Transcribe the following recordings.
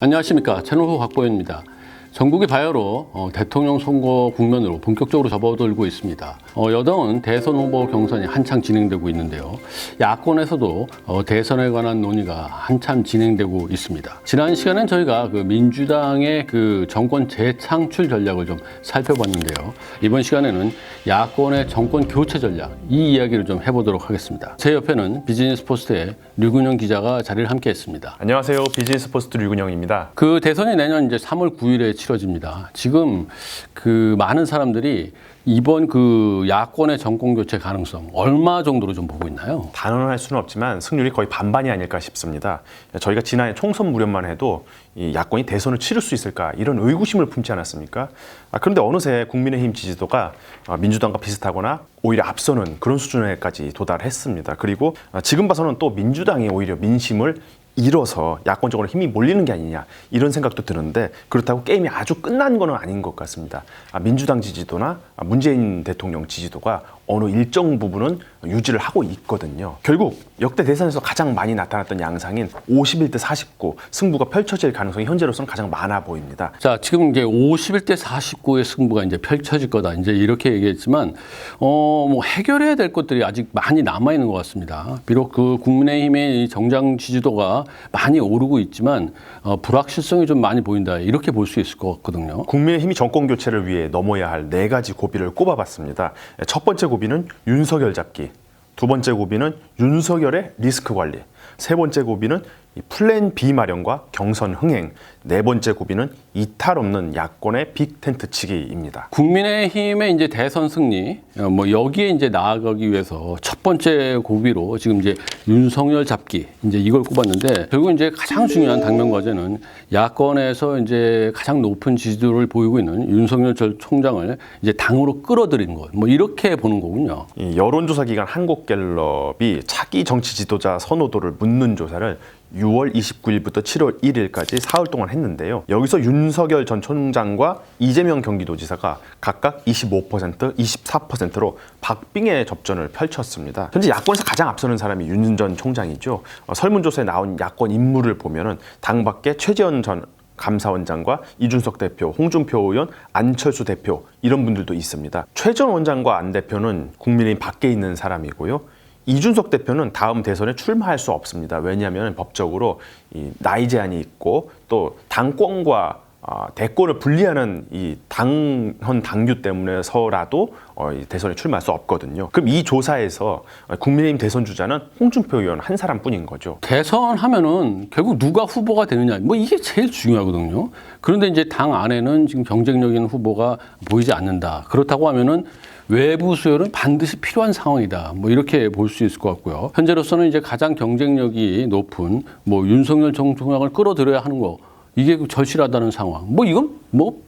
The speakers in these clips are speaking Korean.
안녕하십니까. 채널후 박보현입니다. 전국이 바야흐로 대통령 선거 국면으로 본격적으로 접어들고 있습니다. 여당은 대선 후보 경선이 한창 진행되고 있는데요. 야권에서도 대선에 관한 논의가 한참 진행되고 있습니다. 지난 시간엔 저희가 민주당의 정권 재창출 전략을 좀 살펴봤는데요. 이번 시간에는 야권의 정권 교체 전략, 이 이야기를 좀 해보도록 하겠습니다. 제 옆에는 비즈니스포스트의 류근영 기자가 자리를 함께 했습니다. 안녕하세요. 비즈니스포스트 류근영입니다. 대선이 내년 이제 3월 9일에 치러집니다. 지금 많은 사람들이 이번 야권의 정권 교체 가능성 얼마 정도로 좀 보고 있나요? 단언할 수는 없지만 승률이 거의 반반이 아닐까 싶습니다. 저희가 지난해 총선 무렵만 해도 이 야권이 대선을 치를 수 있을까 이런 의구심을 품지 않았습니까? 그런데 어느새 국민의힘 지지도가 민주당과 비슷하거나 오히려 앞서는 그런 수준에까지 도달했습니다. 그리고 지금 봐서는 또 민주당이 오히려 민심을 잃어서 야권적으로 힘이 몰리는 게 아니냐 이런 생각도 드는데, 그렇다고 게임이 아주 끝난 건 아닌 것 같습니다. 민주당 지지도나 문재인 대통령 지지도가 어느 일정 부분은 유지를 하고 있거든요. 결국 역대 대선에서 가장 많이 나타났던 양상인 51대 49 승부가 펼쳐질 가능성이 현재로서는 가장 많아 보입니다. 자, 지금 이제 51대 49의 승부가 이제 펼쳐질 거다, 이제 이렇게 얘기했지만, 해결해야 될 것들이 아직 많이 남아 있는 것 같습니다. 비록 국민의힘의 정당 지지도가 많이 오르고 있지만, 불확실성이 좀 많이 보인다, 이렇게 볼 수 있을 것 같거든요. 국민의힘이 정권 교체를 위해 넘어야 할 4가지 고비를 꼽아봤습니다. 첫 번째 고비는 윤석열 잡기, 두 번째 고비는 윤석열의 리스크 관리, 세 번째 고비는 플랜 B 마련과 경선 흥행, 네 번째 고비는 이탈 없는 야권의 빅 텐트 치기입니다. 국민의힘의 이제 대선 승리, 여기에 이제 나아가기 위해서 첫 번째 고비로 지금 이제 윤석열 잡기, 이제 이걸 꼽았는데, 결국 이제 가장 중요한 당면 과제는 야권에서 이제 가장 높은 지지도를 보이고 있는 윤석열 전 총장을 이제 당으로 끌어들이는 것, 이렇게 보는 거군요. 이 여론조사 기관 한국갤럽이 차기 정치 지도자 선호도를 묻는 조사를 6월 29일부터 7월 1일까지 사흘 동안 했는데요. 여기서 윤석열 전 총장과 이재명 경기도지사가 각각 25%, 24%로 박빙의 접전을 펼쳤습니다. 현재 야권에서 가장 앞서는 사람이 윤 전 총장이죠. 설문조사에 나온 야권 인물을 보면은 당 밖에 최재형 전 감사원장과 이준석 대표, 홍준표 의원, 안철수 대표 이런 분들도 있습니다. 최 전 원장과 안 대표는 국민의힘 밖에 있는 사람이고요. 이준석 대표는 다음 대선에 출마할 수 없습니다. 왜냐하면 법적으로 이 나이 제한이 있고 또 당권과 대권을 분리하는 이 당헌 당규 때문에서라도 대선에 출마할 수 없거든요. 그럼 이 조사에서 국민의힘 대선 주자는 홍준표 의원 한 사람뿐인 거죠. 대선 하면은 결국 누가 후보가 되느냐, 이게 제일 중요하거든요. 그런데 이제 당 안에는 지금 경쟁력 있는 후보가 보이지 않는다. 그렇다고 하면은 외부 수혈은 반드시 필요한 상황이다, 이렇게 볼 수 있을 것 같고요. 현재로서는 이제 가장 경쟁력이 높은 윤석열 전 총장을 끌어들여야 하는 거, 이게 절실하다는 상황. 이건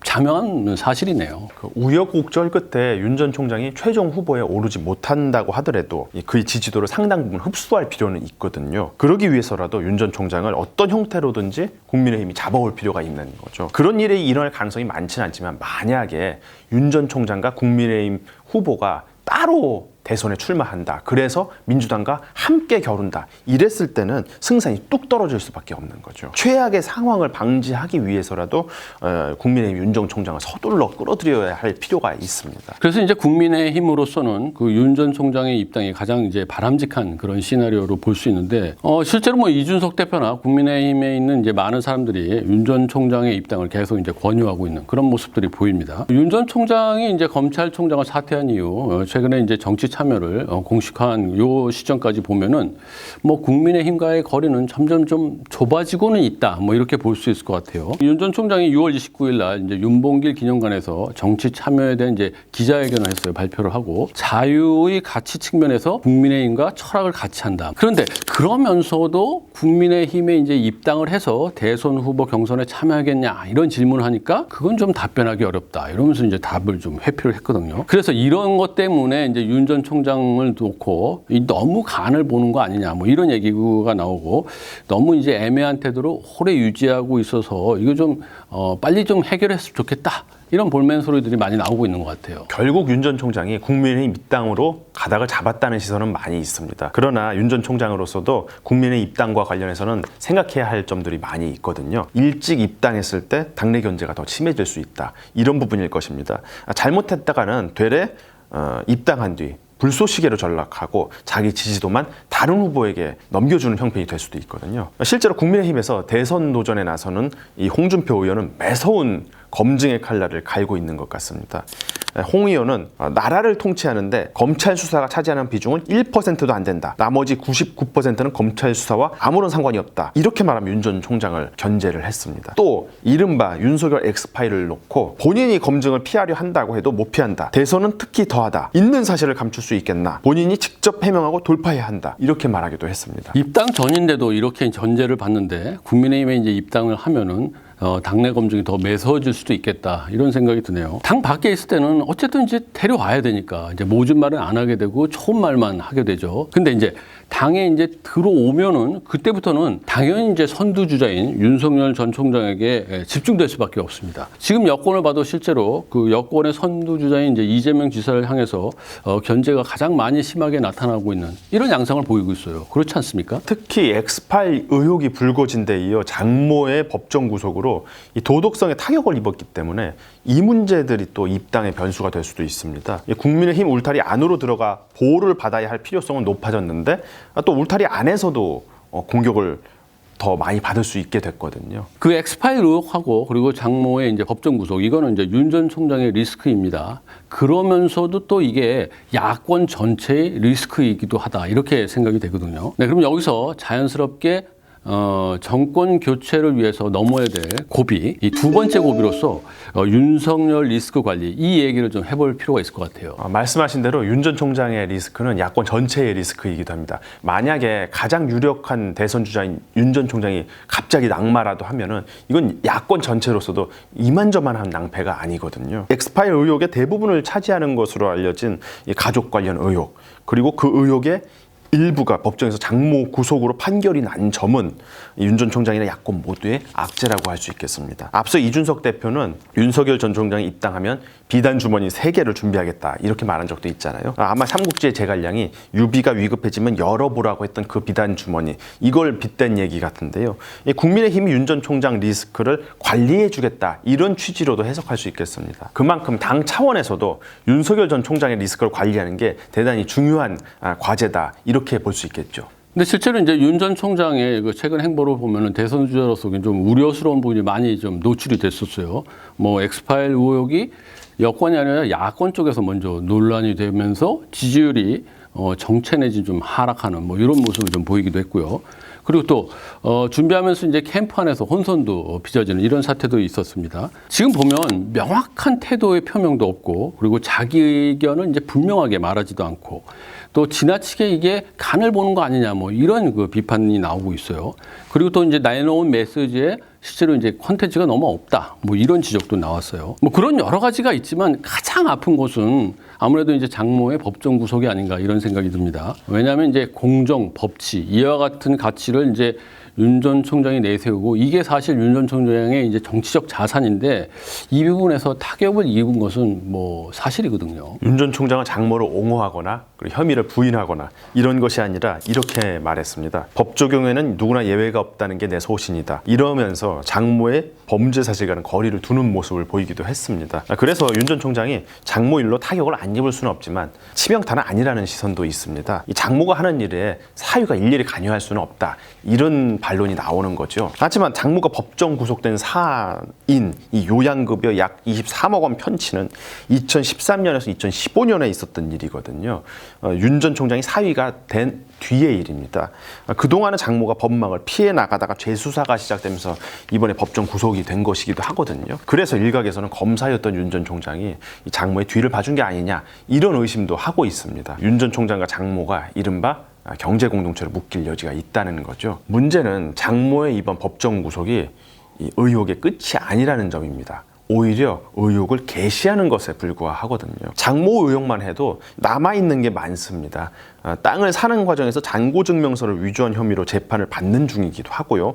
자명한 사실이네요. 우여곡절 끝에 윤 전 총장이 최종 후보에 오르지 못한다고 하더라도 그의 지지도를 상당 부분 흡수할 필요는 있거든요. 그러기 위해서라도 윤 전 총장을 어떤 형태로든지 국민의힘이 잡아올 필요가 있는 거죠. 그런 일이 일어날 가능성이 많지는 않지만, 만약에 윤 전 총장과 국민의힘 후보가 따로 대선에 출마한다, 그래서 민주당과 함께 겨룬다, 이랬을 때는 승산이 뚝 떨어질 수밖에 없는 거죠. 최악의 상황을 방지하기 위해서라도 국민의힘 윤 전 총장을 서둘러 끌어들여야 할 필요가 있습니다. 그래서 이제 국민의힘으로서는 윤 전 총장의 입당이 가장 이제 바람직한 그런 시나리오로 볼 수 있는데, 실제로 이준석 대표나 국민의힘에 있는 이제 많은 사람들이 윤 전 총장의 입당을 계속 이제 권유하고 있는 그런 모습들이 보입니다. 윤 전 총장이 이제 검찰총장을 사퇴한 이후 최근에 이제 정치 참여를 공식화한 요 시점까지 보면은 국민의힘과의 거리는 점점 좀 좁아지고는 있다, 이렇게 볼 수 있을 것 같아요. 윤 전 총장이 6월 29일 날 이제 윤봉길 기념관에서 정치 참여에 대한 이제 기자회견을 했어요. 발표를 하고, 자유의 가치 측면에서 국민의힘과 철학을 같이 한다. 그런데 그러면서도 국민의힘에 이제 입당을 해서 대선 후보 경선에 참여하겠냐, 이런 질문을 하니까 그건 좀 답변하기 어렵다, 이러면서 이제 답을 좀 회피를 했거든요. 그래서 이런 것 때문에 이제 윤 전 전 총장을 놓고 너무 간을 보는 거 아니냐 뭐 이런 얘기가 나오고 너무 이제 애매한 태도로 오래 유지하고 있어서 이거 좀 빨리 좀 해결했으면 좋겠다. 이런 볼멘 소리들이 많이 나오고 있는 것 같아요. 결국 윤 전 총장이 국민의힘 입당으로 가닥을 잡았다는 시선은 많이 있습니다. 그러나 윤 전 총장으로서도 국민의 입당과 관련해서는 생각해야 할 점들이 많이 있거든요. 일찍 입당했을 때 당내 견제가 더 심해질 수 있다. 이런 부분일 것입니다. 잘못했다가는 되레 입당한 뒤 불쏘시개로 전락하고 자기 지지도만 다른 후보에게 넘겨주는 형편이 될 수도 있거든요. 실제로 국민의힘에서 대선 도전에 나서는 이 홍준표 의원은 매서운 검증의 칼날을 갈고 있는 것 같습니다. 홍 의원은 나라를 통치하는데 검찰 수사가 차지하는 비중은 1%도 안 된다. 나머지 99%는 검찰 수사와 아무런 상관이 없다. 이렇게 말하면 윤 전 총장을 견제를 했습니다. 또 이른바 윤석열 엑스파일을 놓고 본인이 검증을 피하려 한다고 해도 못 피한다. 대선은 특히 더하다. 있는 사실을 감출 수 있겠나. 본인이 직접 해명하고 돌파해야 한다. 이렇게 말하기도 했습니다. 입당 전인데도 이렇게 견제를 받는데 국민의힘에 이제 입당을 하면은 당내 검증이 더 매서워질 수도 있겠다 이런 생각이 드네요. 당 밖에 있을 때는 어쨌든 이제 데려와야 되니까 이제 모진 말은 안 하게 되고 좋은 말만 하게 되죠. 근데 이제 당에 이제 들어오면은 그때부터는 당연히 이제 선두주자인 윤석열 전 총장에게 집중될 수밖에 없습니다. 지금 여권을 봐도 실제로 그 여권의 선두주자인 이제 이재명 지사를 향해서 견제가 가장 많이 심하게 나타나고 있는 이런 양상을 보이고 있어요. 그렇지 않습니까? 특히 엑스파일 의혹이 불거진 데 이어 장모의 법정 구속으로 이 도덕성에 타격을 입었기 때문에 이 문제들이 또 입당의 변수가 될 수도 있습니다. 국민의힘 울타리 안으로 들어가 보호를 받아야 할 필요성은 높아졌는데 또 울타리 안에서도 공격을 더 많이 받을 수 있게 됐거든요. 그 엑스파일 의혹하고 그리고 장모의 이제 법정 구속 이거는 이제 윤 전 총장의 리스크입니다. 그러면서도 또 이게 야권 전체의 리스크이기도 하다 이렇게 생각이 되거든요. 네, 그럼 여기서 자연스럽게 정권 교체를 위해서 넘어야 될 고비, 이 두 번째 고비로서 윤석열 리스크 관리 이 얘기를 좀 해볼 필요가 있을 것 같아요. 말씀하신 대로 윤 전 총장의 리스크는 야권 전체의 리스크이기도 합니다. 만약에 가장 유력한 대선 주자인 윤 전 총장이 갑자기 낙마라도 하면은 이건 야권 전체로서도 이만저만한 낭패가 아니거든요. 엑스파일 의혹의 대부분을 차지하는 것으로 알려진 이 가족 관련 의혹, 그리고 그 의혹의 일부가 법정에서 장모 구속으로 판결이 난 점은 윤 전 총장이나 야권 모두의 악재라고 할 수 있겠습니다. 앞서 이준석 대표는 윤석열 전 총장이 입당하면 비단 주머니 3개를 준비하겠다 이렇게 말한 적도 있잖아요. 아마 삼국지의 제갈량이 유비가 위급해지면 열어보라고 했던 그 비단 주머니 이걸 빗댄 얘기 같은데요. 국민의힘이 윤 전 총장 리스크를 관리해주겠다 이런 취지로도 해석할 수 있겠습니다. 그만큼 당 차원에서도 윤석열 전 총장의 리스크를 관리하는 게 대단히 중요한 과제다 이렇게 볼 수 있겠죠. 근데 실제로 이제 윤 전 총장의 그 최근 행보를 보면은 대선 주자로서 좀 우려스러운 부분이 많이 좀 노출이 됐었어요. 뭐 엑스파일 의혹이 여권이 아니라 야권 쪽에서 먼저 논란이 되면서 지지율이 정체 내지 좀 하락하는 뭐 이런 모습을 좀 보이기도 했고요. 그리고 또 준비하면서 이제 캠프 안에서 혼선도 빚어지는 이런 사태도 있었습니다. 지금 보면 명확한 태도의 표명도 없고 그리고 자기 의견을 이제 분명하게 말하지도 않고 또 지나치게 이게 간을 보는 거 아니냐 뭐 이런 그 비판이 나오고 있어요. 그리고 또 이제 내놓은 메시지에 실제로 이제 콘텐츠가 너무 없다. 뭐 이런 지적도 나왔어요. 뭐 그런 여러 가지가 있지만 가장 아픈 것은 아무래도 이제 장모의 법정 구속이 아닌가 이런 생각이 듭니다. 왜냐하면 이제 공정, 법치 이와 같은 가치를 이제 윤 전 총장이 내세우고 이게 사실 윤 전 총장의 이제 정치적 자산인데 이 부분에서 타격을 입은 것은 뭐 사실이거든요. 윤 전 총장은 장모를 옹호하거나 그리고 혐의를 부인하거나 이런 것이 아니라 이렇게 말했습니다. 법 적용에는 누구나 예외가 없다는 게 내 소신이다. 이러면서 장모의 범죄 사실과는 거리를 두는 모습을 보이기도 했습니다. 그래서 윤 전 총장이 장모 일로 타격을 안 입을 수는 없지만 치명타는 아니라는 시선도 있습니다. 이 장모가 하는 일에 사유가 일일이 관여할 수는 없다. 이런 반론이 나오는 거죠. 하지만 장모가 법정 구속된 사인 이 요양급여 약 23억 원 편취는 2013년에서 2015년에 있었던 일이거든요. 윤 전 총장이 사위가 된 뒤의 일입니다. 그동안은 장모가 법망을 피해 나가다가 재수사가 시작되면서 이번에 법정 구속이 된 것이기도 하거든요. 그래서 일각에서는 검사였던 윤 전 총장이 이 장모의 뒤를 봐준 게 아니냐 이런 의심도 하고 있습니다. 윤 전 총장과 장모가 이른바 경제 공동체로 묶일 여지가 있다는 거죠. 문제는 장모의 이번 법정 구속이 이 의혹의 끝이 아니라는 점입니다. 오히려 의혹을 게시하는 것에 불과하거든요. 장모 의혹만 해도 남아있는 게 많습니다. 땅을 사는 과정에서 잔고증명서를 위조한 혐의로 재판을 받는 중이기도 하고요.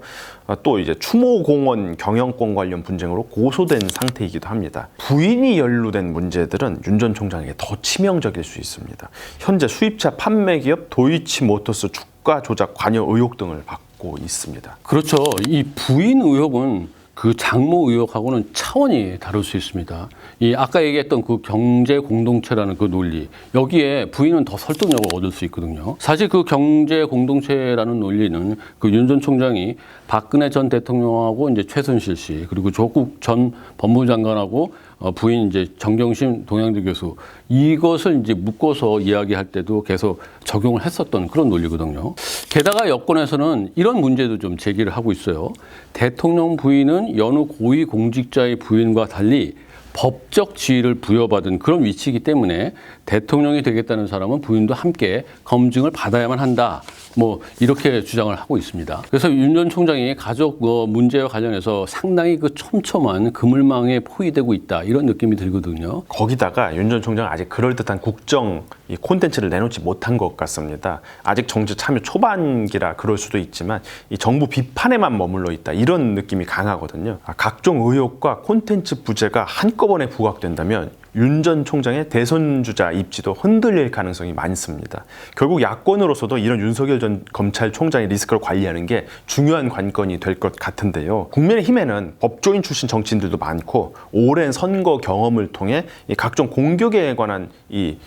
또 이제 추모공원 경영권 관련 분쟁으로 고소된 상태이기도 합니다. 부인이 연루된 문제들은 윤 전 총장에게 더 치명적일 수 있습니다. 현재 수입차 판매 기업 도이치모터스 주가 조작 관여 의혹 등을 받고 있습니다. 그렇죠. 이 부인 의혹은 그 장모 의혹하고는 차원이 다를 수 있습니다. 이 아까 얘기했던 그 경제 공동체라는 그 논리, 여기에 부인은 더 설득력을 얻을 수 있거든요. 사실 그 경제 공동체라는 논리는 그 윤 전 총장이 박근혜 전 대통령하고 이제 최순실 씨, 그리고 조국 전 법무부 장관하고 부인 이제 정경심 동양대 교수, 이것을 이제 묶어서 이야기할 때도 계속 적용을 했었던 그런 논리거든요. 게다가 여권에서는 이런 문제도 좀 제기를 하고 있어요. 대통령 부인은 여느 고위 공직자의 부인과 달리 법적 지위를 부여받은 그런 위치이기 때문에 대통령이 되겠다는 사람은 부인도 함께 검증을 받아야만 한다. 뭐 이렇게 주장을 하고 있습니다. 그래서 윤 전 총장이 가족 문제와 관련해서 상당히 그 촘촘한 그물망에 포위되고 있다, 이런 느낌이 들거든요. 거기다가 윤 전 총장은 아직 그럴듯한 국정 이 콘텐츠를 내놓지 못한 것 같습니다. 아직 정치 참여 초반기라 그럴 수도 있지만 이 정부 비판에만 머물러 있다, 이런 느낌이 강하거든요. 각종 의혹과 콘텐츠 부재가 한꺼번에 부각된다면 윤 전 총장의 대선 주자 입지도 흔들릴 가능성이 많습니다. 결국 야권으로서도 이런 윤석열 전 검찰총장의 리스크를 관리하는 게 중요한 관건이 될 것 같은데요. 국민의힘에는 법조인 출신 정치인들도 많고 오랜 선거 경험을 통해 이 각종 공격에 관한 이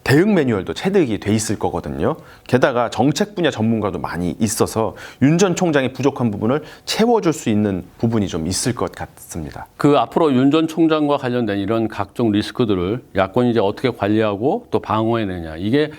대응 매뉴얼도 체득이 돼 있을 거거든요. 게다가 정책 분야 전문가도 많이 있어서 윤 전 총장의 부족한 부분을 채워줄 수 있는 부분이 좀 있을 것 같습니다. 그 앞으로 윤 전 총장과 관련된 이런 각종 리스크들을 야권이 이제 어떻게 관리하고 또 방어해내냐, 이게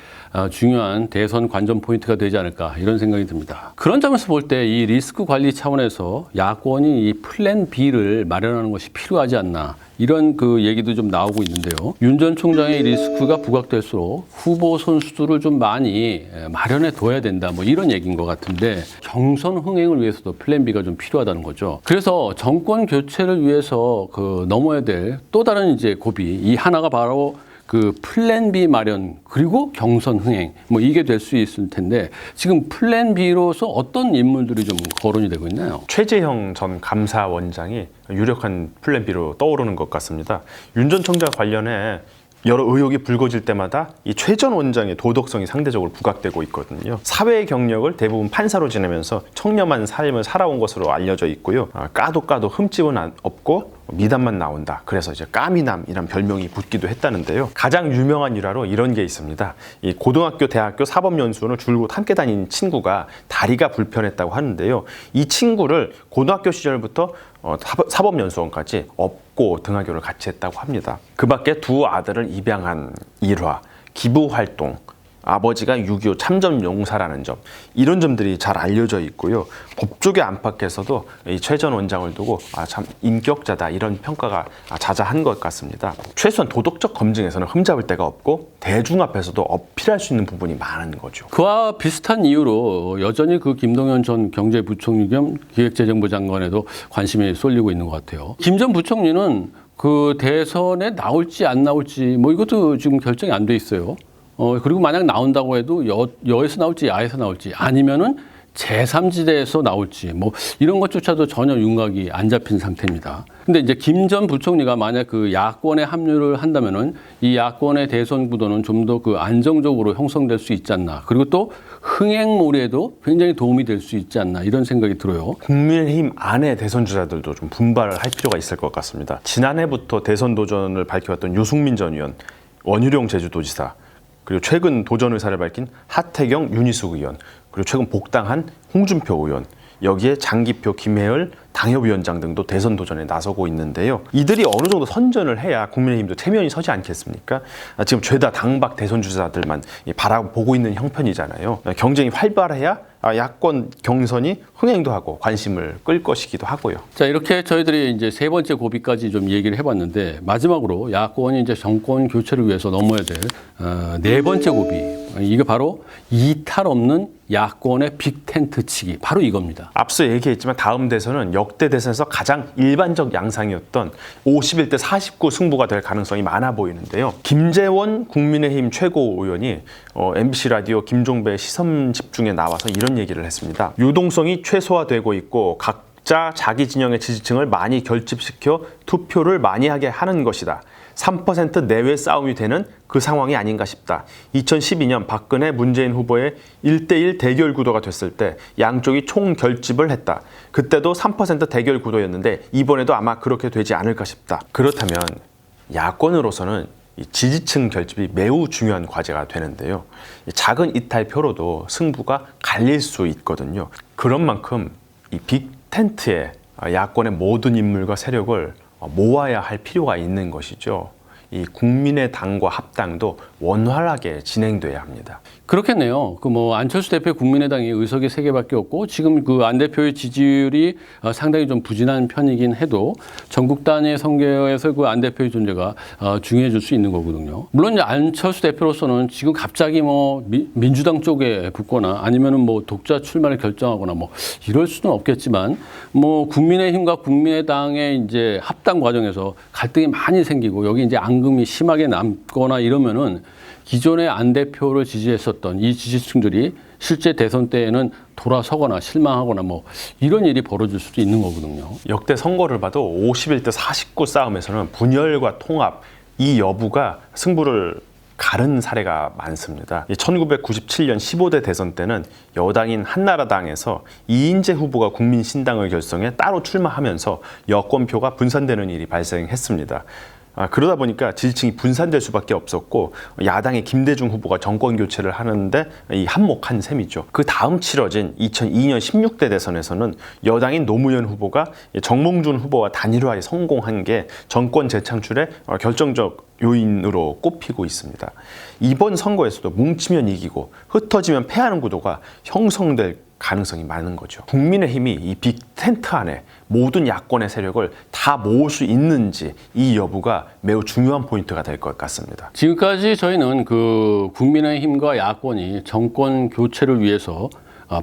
중요한 대선 관전 포인트가 되지 않을까, 이런 생각이 듭니다. 그런 점에서 볼 때 이 리스크 관리 차원에서 야권이 이 플랜 B를 마련하는 것이 필요하지 않나, 이런 그 얘기도 좀 나오고 있는데요. 윤 전 총장의 리스크가 부각될수록 후보 선수들을 좀 많이 마련해 둬야 된다, 뭐 이런 얘기인 것 같은데, 경선 흥행을 위해서도 플랜 B가 좀 필요하다는 거죠. 그래서 정권 교체를 위해서 그 넘어야 될 또 다른 이제 고비, 이 하나가 바로 그 플랜 B 마련, 그리고 경선 흥행, 뭐 이게 될 수 있을 텐데, 지금 플랜 B로서 어떤 인물들이 좀 거론이 되고 있나요? 최재형 전 감사원장이 유력한 플랜 B로 떠오르는 것 같습니다. 윤 전 총장 관련해 여러 의혹이 불거질 때마다 이 최 전 원장의 도덕성이 상대적으로 부각되고 있거든요. 사회 경력을 대부분 판사로 지내면서 청렴한 삶을 살아온 것으로 알려져 있고요. 까도 흠집은 없고 미담만 나온다, 그래서 이제 까미남이란 별명이 붙기도 했다는데요. 가장 유명한 일화로 이런 게 있습니다. 이 고등학교, 대학교 사법연수원을 줄곧 함께 다닌 친구가 다리가 불편했다고 하는데요. 이 친구를 고등학교 시절부터 사법연수원까지 업고 등하교를 같이 했다고 합니다. 그 밖에 두 아들을 입양한 일화, 기부활동, 아버지가 6.25 참전용사라는 점, 이런 점들이 잘 알려져 있고요. 법조계 안팎에서도 이 최 전 원장을 두고 참 인격자다, 이런 평가가 자자한 것 같습니다. 최소한 도덕적 검증에서는 흠잡을 데가 없고 대중 앞에서도 어필할 수 있는 부분이 많은 거죠. 그와 비슷한 이유로 여전히 그 김동연 전 경제부총리 겸 기획재정부 장관에도 관심이 쏠리고 있는 것 같아요. 김 전 부총리는 그 대선에 나올지 안 나올지 뭐 이것도 지금 결정이 안 돼 있어요. 그리고 만약 나온다고 해도 여에서 나올지 야에서 나올지, 아니면은 제3지대에서 나올지, 뭐 이런 것조차도 전혀 윤곽이 안 잡힌 상태입니다. 근데 이제 김 전 부총리가 만약 그 야권에 합류를 한다면은 이 야권의 대선 구도는 좀 더 그 안정적으로 형성될 수 있지 않나, 그리고 또 흥행몰이에도 굉장히 도움이 될 수 있지 않나, 이런 생각이 들어요. 국민의힘 안에 대선 주자들도 좀 분발을 할 필요가 있을 것 같습니다. 지난해부터 대선 도전을 밝혀왔던 유승민 전 의원, 원희룡 제주도지사, 그리고 최근 도전 의사를 밝힌 하태경, 윤희숙 의원, 그리고 최근 복당한 홍준표 의원, 여기에 장기표, 김혜을 당협위원장 등도 대선 도전에 나서고 있는데요. 이들이 어느 정도 선전을 해야 국민의힘도 체면이 서지 않겠습니까? 지금 죄다 당박 대선 주자들만 바라보고 있는 형편이잖아요. 경쟁이 활발해야 야권 경선이 흥행도 하고 관심을 끌 것이기도 하고요. 자, 이렇게 저희들이 이제 세 번째 고비까지 좀 얘기를 해봤는데, 마지막으로 야권이 이제 정권 교체를 위해서 넘어야 될 네 번째 고비, 이게 바로 이탈 없는 야권의 빅텐트 치기 바로 이겁니다. 앞서 얘기했지만 다음 대선은 역대 대선에서 가장 일반적 양상이었던 51대 49 승부가 될 가능성이 많아 보이는데요. 김재원 국민의힘 최고위원이 MBC 라디오 김종배의 시선 집중에 나와서 이런 얘기를 했습니다. 유동성이 최소화되고 있고 각자 자기 진영의 지지층을 많이 결집시켜 투표를 많이 하게 하는 것이다. 3% 내외 싸움이 되는 그 상황이 아닌가 싶다. 2012년 박근혜 문재인 후보의 1대1 대결 구도가 됐을 때 양쪽이 총결집을 했다. 그때도 3% 대결 구도였는데 이번에도 아마 그렇게 되지 않을까 싶다. 그렇다면 야권으로서는 이 지지층 결집이 매우 중요한 과제가 되는데요. 작은 이탈표로도 승부가 갈릴 수 있거든요. 그런 만큼 이 빅텐트에 야권의 모든 인물과 세력을 모아야 할 필요가 있는 것이죠. 이 국민의당과 합당도 원활하게 진행돼야 합니다. 그렇겠네요. 안철수 대표 국민의당이 의석이 3개밖에 없고 지금 그 안 대표의 지지율이 상당히 좀 부진한 편이긴 해도 전국 단위 선거에서 그 안 대표의 존재가 중요해질 수 있는 거거든요. 물론 이제 안철수 대표로서는 지금 갑자기 민주당 쪽에 붙거나 아니면은 독자 출마를 결정하거나 이럴 수는 없겠지만 국민의힘과 국민의당의 이제 합당 과정에서 갈등이 많이 생기고 여기 이제 앙금이 심하게 남거나 이러면은 기존의 안 대표를 지지했었던 이 지지층들이 실제 대선 때에는 돌아서거나 실망하거나 이런 일이 벌어질 수도 있는 거거든요. 역대 선거를 봐도 51대 49 싸움에서는 분열과 통합, 이 여부가 승부를 가른 사례가 많습니다. 1997년 15대 대선 때는 여당인 한나라당에서 이인재 후보가 국민신당을 결성해 따로 출마하면서 여권표가 분산되는 일이 발생했습니다. 그러다 보니까 지지층이 분산될 수밖에 없었고 야당의 김대중 후보가 정권 교체를 하는데 한몫한 셈이죠. 그 다음 치러진 2002년 16대 대선에서는 여당인 노무현 후보가 정몽준 후보와 단일화에 성공한 게 정권 재창출의 결정적 요인으로 꼽히고 있습니다. 이번 선거에서도 뭉치면 이기고 흩어지면 패하는 구도가 형성될 가능성이 많은 거죠. 국민의힘이 이 빅텐트 안에 모든 야권의 세력을 다 모을 수 있는지 이 여부가 매우 중요한 포인트가 될 것 같습니다. 지금까지 저희는 그 국민의힘과 야권이 정권 교체를 위해서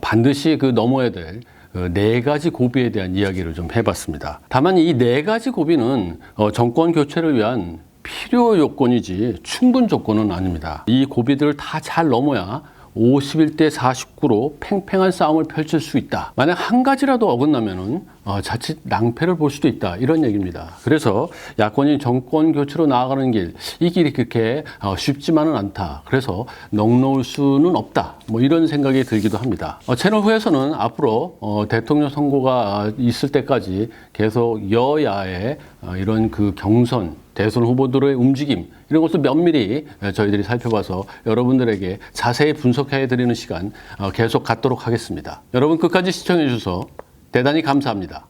반드시 넘어야 될 4가지 고비에 대한 이야기를 좀 해봤습니다. 다만 이 4가지 고비는 정권 교체를 위한 필요 요건이지 충분 조건은 아닙니다. 이 고비들을 다 잘 넘어야 51대 49로 팽팽한 싸움을 펼칠 수 있다. 만약 한 가지라도 어긋나면은 자칫 낭패를 볼 수도 있다. 이런 얘기입니다. 그래서 야권이 정권 교체로 나아가는 길, 이 길이 그렇게 쉽지만은 않다. 그래서 넉놓을 수는 없다. 이런 생각이 들기도 합니다. 채널 후에서는 앞으로 대통령 선거가 있을 때까지 계속 여야의 이런 그 경선, 대선 후보들의 움직임 이런 것도 면밀히 저희들이 살펴봐서 여러분들에게 자세히 분석해 드리는 시간 계속 갖도록 하겠습니다. 여러분 끝까지 시청해 주셔서 대단히 감사합니다.